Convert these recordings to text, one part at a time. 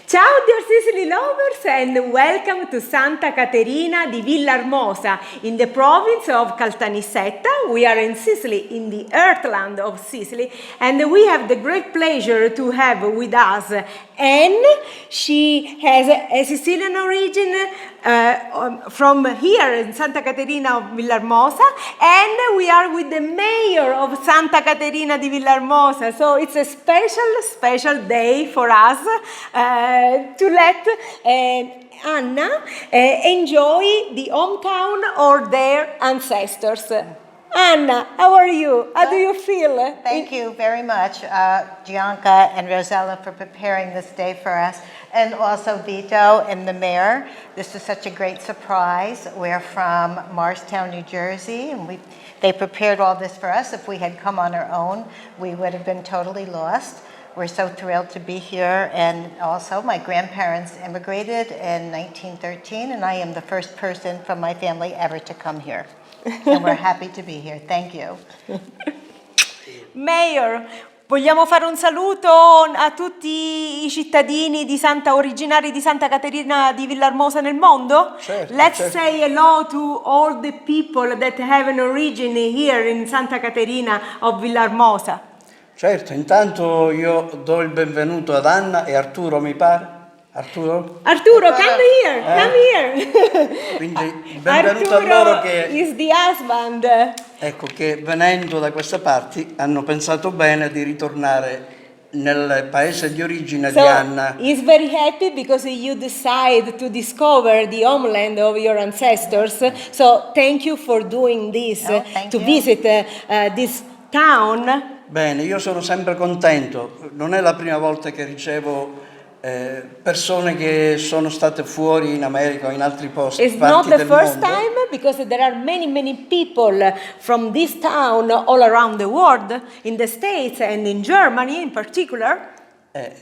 Ciao dear Sicily lovers and welcome to Santa Caterina di Villarmosa in the province of Caltanissetta. We are in Sicily, in the heartland of Sicily, and we have the great pleasure to have with us Anne. She has a Sicilian origin from here in Santa Caterina of Villarmosa, and we are with the mayor of Santa Caterina di Villarmosa, so it's a special day for us to let Anna enjoy the hometown or their ancestors. Anna, how are you? How do you feel? Thank you very much, Gianca and Rosella, for preparing this day for us, and also Vito and the mayor. This is such a great surprise. We're from Morristown, New Jersey, and they prepared all this for us. If we had come on our own, we would have been totally lost. We're so thrilled to be here, and also my grandparents immigrated in 1913, and I am the first person from my family ever to come here. And we're happy to be here. Thank you. Mayor, vogliamo fare un saluto a tutti i cittadini originari di Santa Caterina di Villarmosa nel mondo? Certo, Let's certo. say hello to all the people that have an origin here in Santa Caterina of Villarmosa. Certo, intanto io do il benvenuto ad Anna e Arturo, mi pare. Arturo, come here. Quindi benvenuto a loro che, is the husband. ecco, che venendo da queste parti hanno pensato bene di ritornare nel paese di origine di Anna. He's very happy because you decide to discover the homeland of your ancestors. So thank you for doing this, thank to you. visit this town. Bene, io sono sempre contento, non è la prima volta che ricevo persone che sono state fuori in America o in altri posti, It's not parti the del first mondo. time because there are many people from this town all around the world, in the States and in Germany in particular. E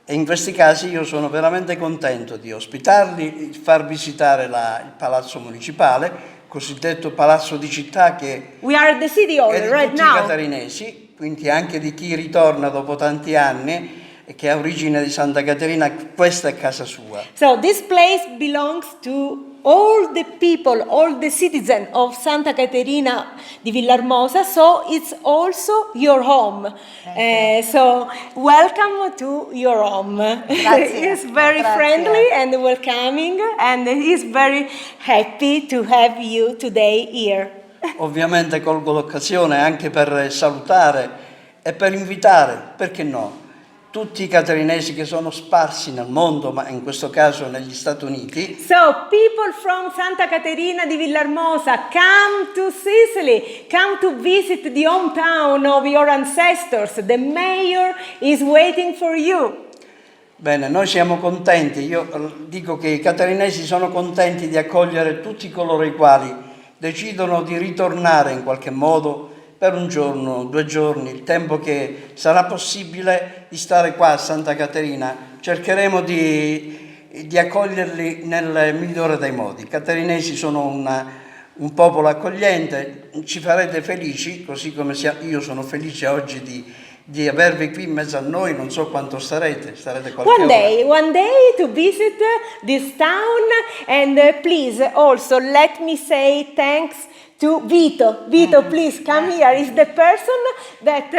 in questi casi io sono veramente contento di ospitarli, di far visitare il palazzo municipale, cosiddetto palazzo di città, che We are at the city hall è di right tutti i now. catarinesi, quindi anche di chi ritorna dopo tanti anni e che ha origine di Santa Caterina. Questa è casa sua. So this place belongs to all the people, all the citizens of Santa Caterina di Villarmosa, so it's also your home. So welcome to your home. Grazie. He's very Grazie. friendly and welcoming, and he's very happy to have you today here. Ovviamente colgo l'occasione anche per salutare e per invitare, perché no, tutti i catarinesi che sono sparsi nel mondo, ma in questo caso negli Stati Uniti. So, people from Santa Caterina di Villarmosa, come to Sicily, come to visit the hometown of your ancestors. The mayor is waiting for you. Bene, noi siamo contenti, io dico che i catarinesi sono contenti di accogliere tutti coloro i quali decidono di ritornare in qualche modo per un giorno, 2 giorni, il tempo che sarà possibile di stare qua a Santa Caterina. Cercheremo di accoglierli nel migliore dei modi. I catarinesi sono un popolo accogliente, ci farete felici, così come io sono felice oggi di avervi qui in mezzo a noi. Non so quanto starete qualche ora. One day to visit this town, and please also let me say thanks to Vito. Vito, please come here. He's the person that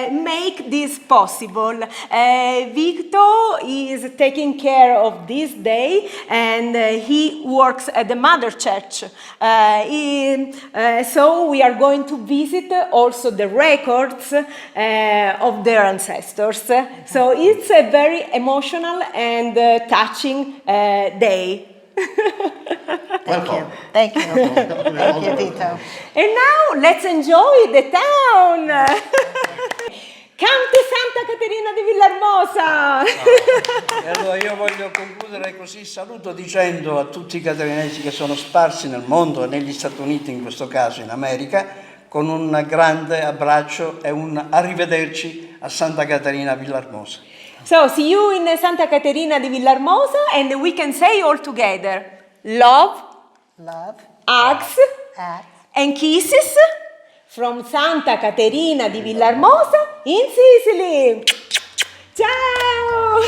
make this possible. Vito is taking care of this day, and he works at the Mother Church. So we are going to visit also the records of their ancestors. So it's a very emotional and touching day. Welcome. Thank you. Thank you, Vito. And now let's enjoy the town. Come to Santa Caterina di Villarmosa. E allora io voglio concludere così, saluto dicendo a tutti i catarinesi che sono sparsi nel mondo, negli Stati Uniti in questo caso, in America, con un grande abbraccio e un arrivederci a Santa Caterina Villarmosa. So see you in Santa Caterina di Villarmosa, and we can say all together, love, hugs, and kisses from Santa Caterina di Villarmosa in Sicily. Ciao!